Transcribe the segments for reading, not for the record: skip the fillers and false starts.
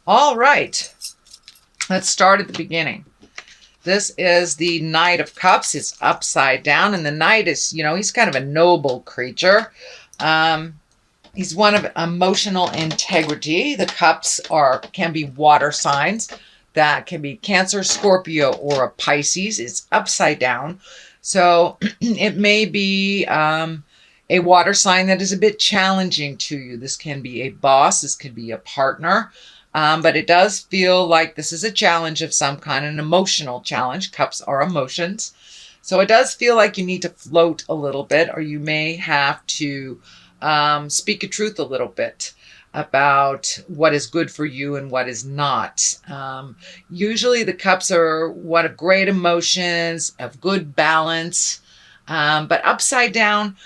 All right, let's start at the beginning. This is the Knight of Cups. It's upside down, and the Knight is, he's kind of a noble creature. He's one of emotional integrity. The cups can be water signs. That can be Cancer, Scorpio, or a Pisces. It's upside down. So it may be a water sign that is a bit challenging to you. This can be a boss. This could be a partner. But it does feel like this is a challenge of some kind, an emotional challenge. Cups are emotions. So it does feel like you need to float a little bit, or you may have to speak a truth a little bit about what is good for you and what is not. Usually the cups are one of great emotions, of good balance, but upside down,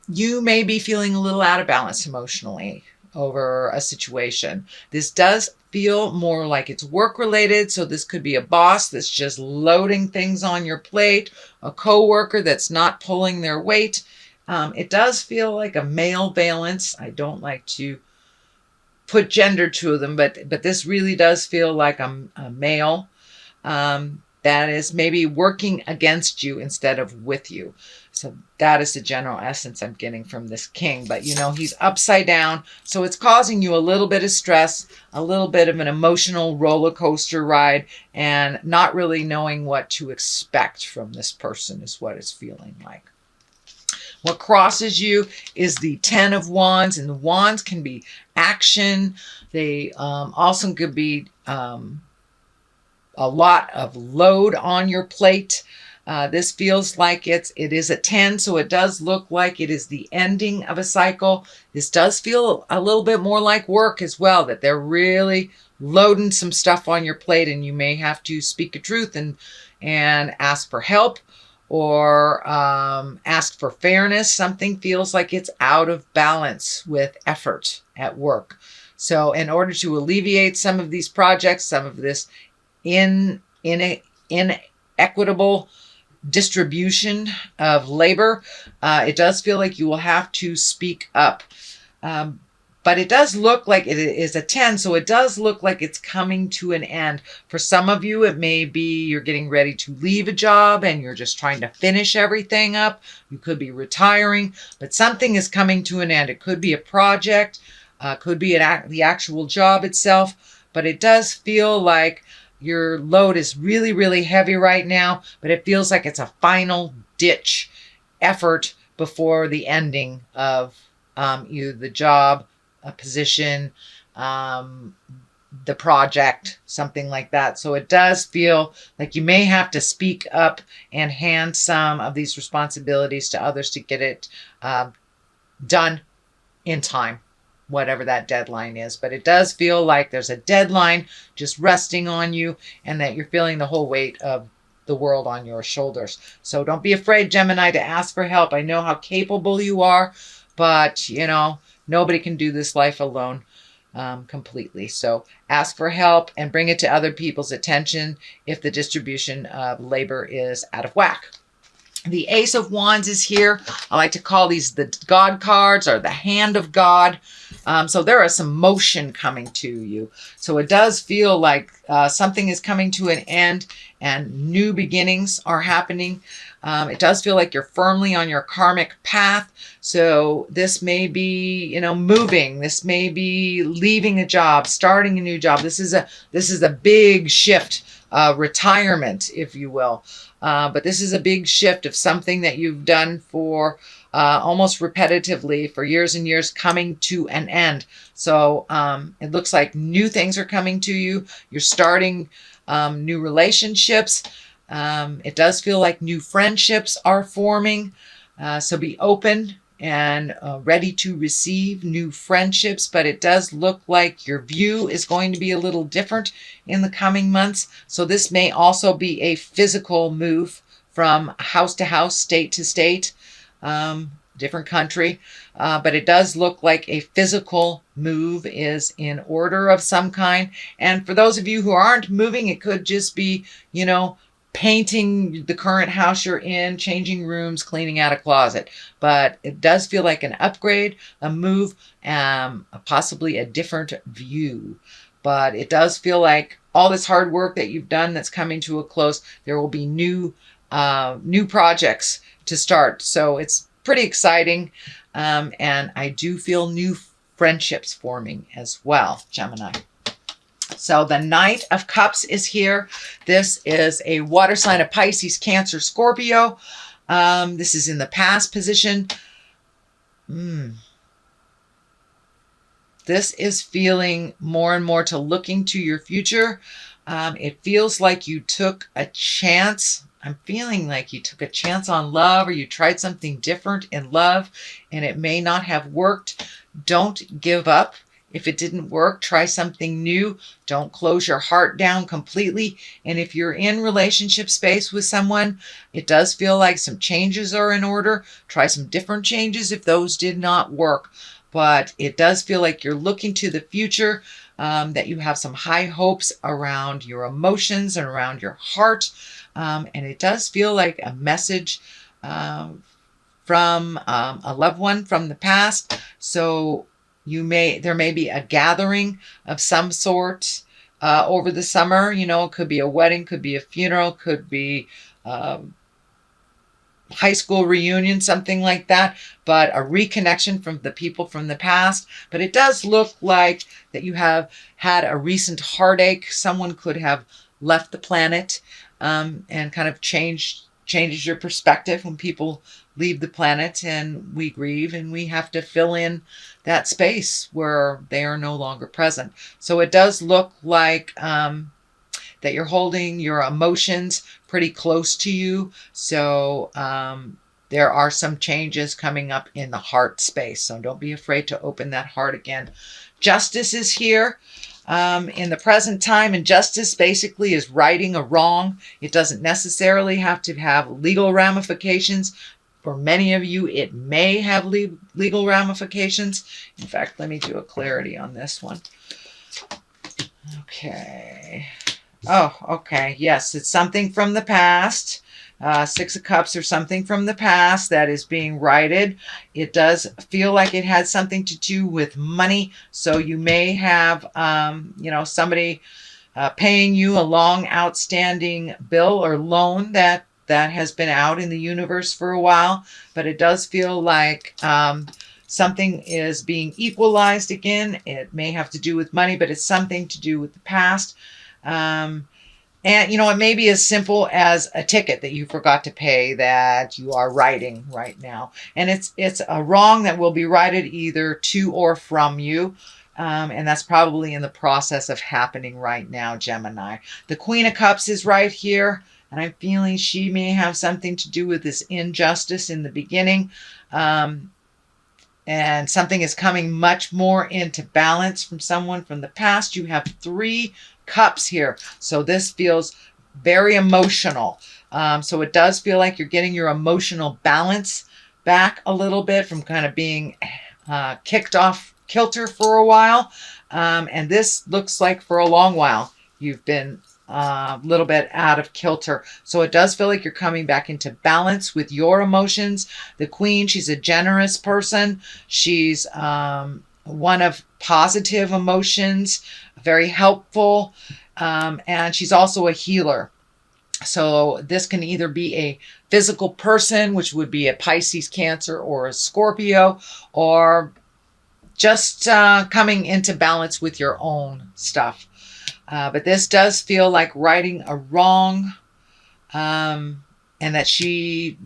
you may be feeling a little out of balance emotionally over a situation. This does feel more like it's work related. So this could be a boss that's just loading things on your plate, a coworker that's not pulling their weight. It does feel like a male valence. I don't like to put gender to them, but this really does feel like a male that is maybe working against you instead of with you. So that is the general essence I'm getting from this king. But, he's upside down. So it's causing you a little bit of stress, a little bit of an emotional roller coaster ride, and not really knowing what to expect from this person is what it's feeling like. What crosses you is the 10 of Wands, and the Wands can be action. They also could be a lot of load on your plate. This feels like it is a 10, so it does look like it is the ending of a cycle. This does feel a little bit more like work as well, that they're really loading some stuff on your plate, and you may have to speak a truth and ask for help, or ask for fairness. Something feels like it's out of balance with effort at work. So in order to alleviate some of these projects, some of this inequitable distribution of labor, it does feel like you will have to speak up. But it does look like it is a 10, so it does look like it's coming to an end. For some of you, it may be you're getting ready to leave a job and you're just trying to finish everything up. You could be retiring, but something is coming to an end. It could be a project, could be the actual job itself, but it does feel like your load is really, really heavy right now, but it feels like it's a final ditch effort before the ending of either the job, a position, the project, something like that. So it does feel like you may have to speak up and hand some of these responsibilities to others to get it done in time, whatever that deadline is. But it does feel like there's a deadline just resting on you, and that you're feeling the whole weight of the world on your shoulders. So don't be afraid, Gemini, to ask for help. I know how capable you are, but nobody can do this life alone completely. So ask for help and bring it to other people's attention if the distribution of labor is out of whack. The Ace of Wands is here. I like to call these the God cards, or the hand of God. So there is some motion coming to you. So it does feel like something is coming to an end and new beginnings are happening. It does feel like you're firmly on your karmic path. So this may be, moving. This may be leaving a job, starting a new job. This is a big shift, retirement, if you will. But this is a big shift of something that you've done for almost repetitively for years and years, coming to an end. So it looks like new things are coming to you. You're starting new relationships. It does feel like new friendships are forming. So be open and ready to receive new friendships. But it does look like your view is going to be a little different in the coming months. So this may also be a physical move from house to house, state to state, different country. But it does look like a physical move is in order of some kind. And for those of you who aren't moving, it could just be, painting the current house you're in, changing rooms, cleaning out a closet. But it does feel like an upgrade, a move, possibly a different view. But it does feel like all this hard work that you've done that's coming to a close, there will be new projects to start. So it's pretty exciting. And I do feel new friendships forming as well, Gemini. So the Knight of Cups is here. This is a water sign of Pisces, Cancer, Scorpio. This is in the past position. This is feeling more and more to looking to your future. It feels like you took a chance. I'm feeling like you took a chance on love, or you tried something different in love and it may not have worked. Don't give up. If it didn't work, try something new. Don't close your heart down completely. And if you're in relationship space with someone, it does feel like some changes are in order. Try some different changes if those did not work. But it does feel like you're looking to the future, that you have some high hopes around your emotions and around your heart. And it does feel like a message from a loved one from the past. So there may be a gathering of some sort over the summer. You know, it could be a wedding, could be a funeral, could be high school reunion, something like that, but a reconnection from the people from the past. But it does look like that you have had a recent heartache. Someone could have left the planet, and kind of changes your perspective when people leave the planet, and we grieve and we have to fill in that space where they are no longer present. So it does look like that you're holding your emotions pretty close to you. So there are some changes coming up in the heart space. So don't be afraid to open that heart again. Justice is here. In the present time, and justice basically is righting a wrong. It doesn't necessarily have to have legal ramifications. For many of you, it may have legal ramifications. In fact, let me do a clarity on this one. Okay. Oh, okay. Yes, it's something from the past. Six of Cups or something from the past that is being righted. It does feel like it has something to do with money. So you may have, somebody paying you a long outstanding bill or loan that has been out in the universe for a while. But it does feel like something is being equalized again. It may have to do with money, but it's something to do with the past. And, it may be as simple as a ticket that you forgot to pay that you are righting right now. And it's a wrong that will be righted either to or from you. And that's probably in the process of happening right now, Gemini. The Queen of Cups is right here. And I'm feeling she may have something to do with this injustice in the beginning. And something is coming much more into balance from someone from the past. You have 3 Cups here. So this feels very emotional. So it does feel like you're getting your emotional balance back a little bit from kind of being kicked off kilter for a while. And this looks like for a long while you've been a little bit out of kilter. So it does feel like you're coming back into balance with your emotions. The Queen, she's a generous person. She's one of positive emotions, very helpful, and she's also a healer. So this can either be a physical person, which would be a Pisces, Cancer, or a Scorpio, or just coming into balance with your own stuff. But this does feel like righting a wrong, and that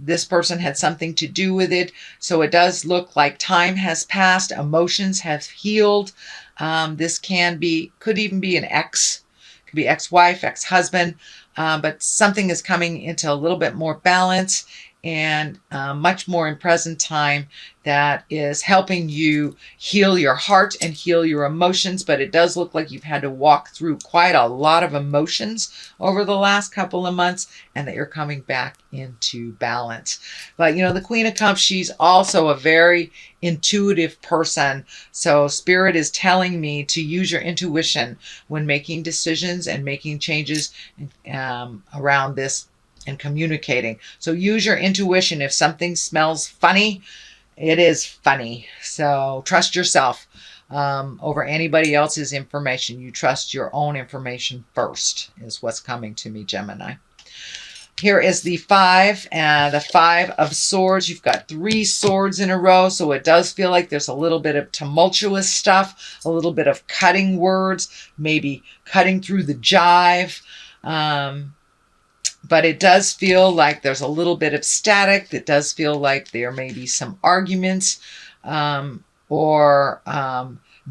this person had something to do with it. So it does look like time has passed, emotions have healed. This could even be an ex, could be ex-wife, ex-husband, but something is coming into a little bit more balance and much more in present time that is helping you heal your heart and heal your emotions. But it does look like you've had to walk through quite a lot of emotions over the last couple of months, and that you're coming back into balance. But, the Queen of Cups, she's also a very intuitive person. So Spirit is telling me to use your intuition when making decisions and making changes around this and communicating. So use your intuition. If something smells funny, it is funny. So trust yourself over anybody else's information. You trust your own information first, is what's coming to me, Gemini. Here is the 5 and the 5 of Swords. You've got 3 swords in a row, so it does feel like there's a little bit of tumultuous stuff, a little bit of cutting words, maybe cutting through the jive. But it does feel like there's a little bit of static. It does feel like there may be some arguments or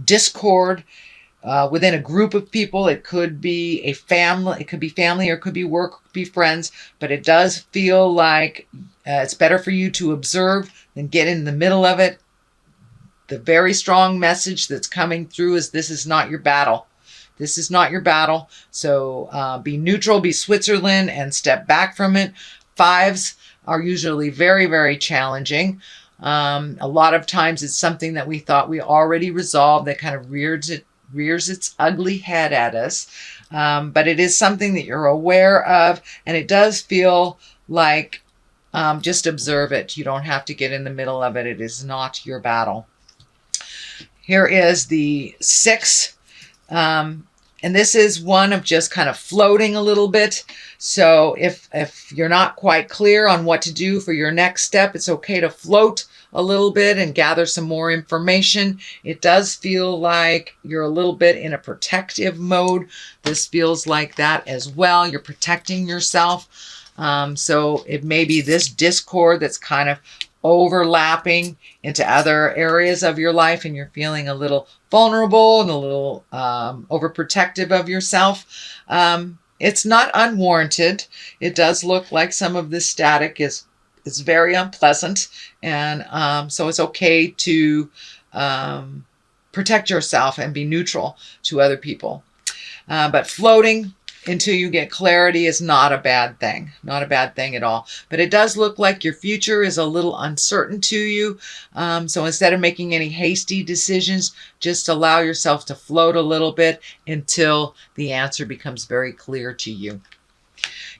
discord within a group of people. It could be a family, it could be family, or it could be work, it could be friends, but it does feel like it's better for you to observe than get in the middle of it. The very strong message that's coming through is this is not your battle. This is not your battle. So be neutral, be Switzerland, and step back from it. 5s are usually very, very challenging. A lot of times it's something that we thought we already resolved that kind of rears its ugly head at us. But it is something that you're aware of, and it does feel like just observe it. You don't have to get in the middle of it. It is not your battle. Here is the 6. And this is one of just kind of floating a little bit. So if you're not quite clear on what to do for your next step, it's okay to float a little bit and gather some more information. It does feel like you're a little bit in a protective mode. This feels like that as well. You're protecting yourself. So it may be this discord that's kind of overlapping into other areas of your life, and you're feeling a little vulnerable and a little overprotective of yourself. It's not unwarranted. It does look like some of this static is very unpleasant, and so it's okay to protect yourself and be neutral to other people. But floating until you get clarity is not a bad thing. Not a bad thing at all. But it does look like your future is a little uncertain to you. So instead of making any hasty decisions, just allow yourself to float a little bit until the answer becomes very clear to you.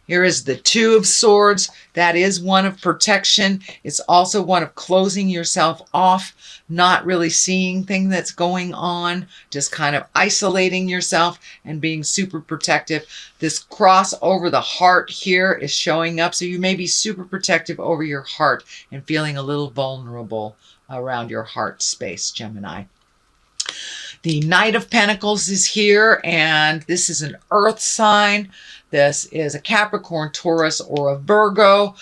Here is the 2 of Swords. That is one of protection. It's also one of closing yourself off, not really seeing things that's going on, just kind of isolating yourself and being super protective. This cross over the heart here is showing up. So you may be super protective over your heart and feeling a little vulnerable around your heart space, Gemini. The Knight of Pentacles is here, and this is an earth sign. This is a Capricorn, Taurus, or a Virgo.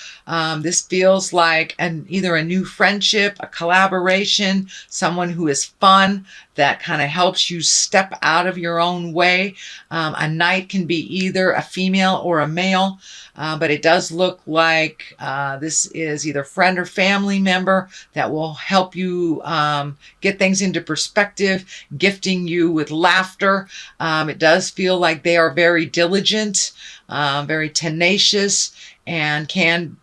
This feels like either a new friendship, a collaboration, someone who is fun, that kind of helps you step out of your own way. A knight can be either a female or a male, but it does look like this is either friend or family member that will help you get things into perspective, gifting you with laughter. It does feel like they are very diligent, very tenacious, and can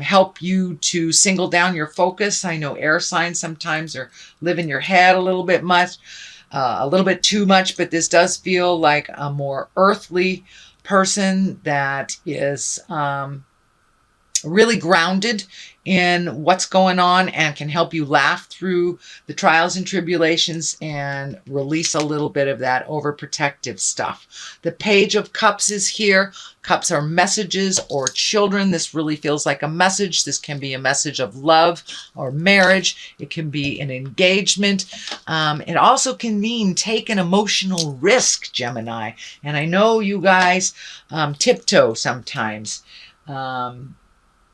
help you to single down your focus. I know air signs sometimes live in your head a little bit too much, but this does feel like a more earthly person that is really grounded in what's going on and can help you laugh through the trials and tribulations and release a little bit of that overprotective stuff. The Page of Cups is here. Cups are messages or children. This really feels like a message. This can be a message of love or marriage. It can be an engagement. It also can mean take an emotional risk, Gemini. And I know you guys tiptoe sometimes.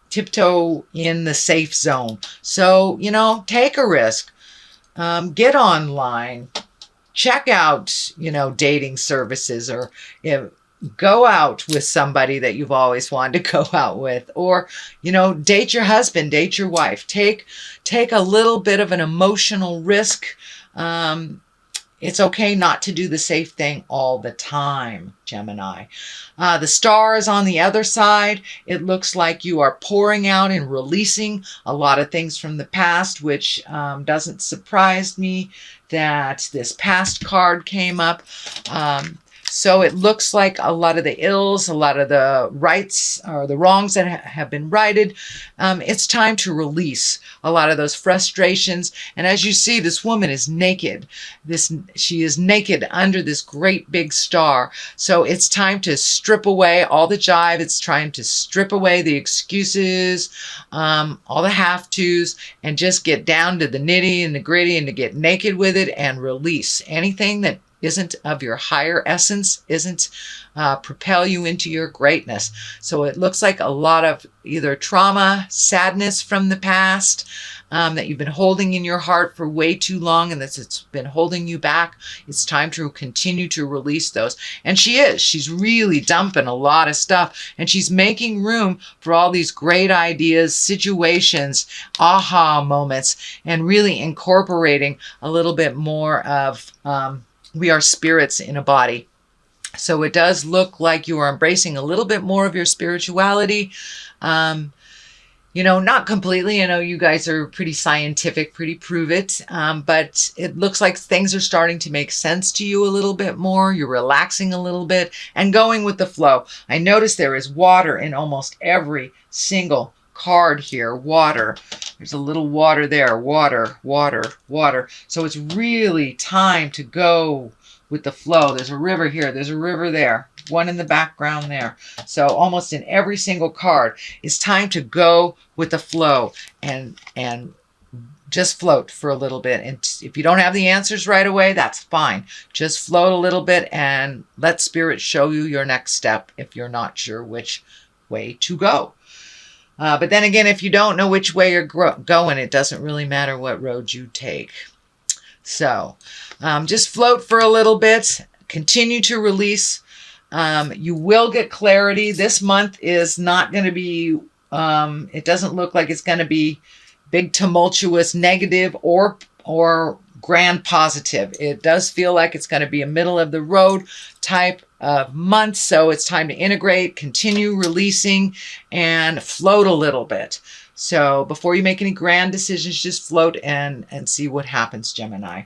Tiptoe in the safe zone. So, take a risk. Get online. Check out, dating services, or go out with somebody that you've always wanted to go out with, or, date your husband, date your wife. Take a little bit of an emotional risk. It's okay not to do the safe thing all the time, Gemini. The Star is on the other side. It looks like you are pouring out and releasing a lot of things from the past, which doesn't surprise me that this past card came up. So it looks like a lot of the ills, a lot of the rights or the wrongs that have been righted. It's time to release a lot of those frustrations. And as you see, this woman is naked. She is naked under this great big star. So it's time to strip away all the jive. It's time to strip away the excuses, all the have-tos, and just get down to the nitty and the gritty and to get naked with it and release anything that isn't of your higher essence, isn't propel you into your greatness. So it looks like a lot of either trauma, sadness from the past that you've been holding in your heart for way too long, and it's been holding you back. It's time to continue to release those. And she's really dumping a lot of stuff, and she's making room for all these great ideas, situations, aha moments, and really incorporating a little bit more of we are spirits in a body. So it does look like you are embracing a little bit more of your spirituality. You know, not completely. I know you guys are pretty scientific, pretty prove it. But it looks like things are starting to make sense to you a little bit more. You're relaxing a little bit and going with the flow. I notice there is water in almost every single card here. Water. There's a little water there. Water, water, water. So it's really time to go with the flow. There's a river here. There's a river there. One in the background there. So almost in every single card, it's time to go with the flow and just float for a little bit. And if you don't have the answers right away, that's fine. Just float a little bit and let Spirit show you your next step if you're not sure which way to go. But then again, if you don't know which way you're going, it doesn't really matter what road you take. So just float for a little bit. Continue to release. You will get clarity. This month is not going to be, it doesn't look like it's going to be big, tumultuous, negative, or grand positive. It does feel like it's going to be a middle of the road type of month. So it's time to integrate, continue releasing, and float a little bit. So before you make any grand decisions, just float and see what happens, Gemini.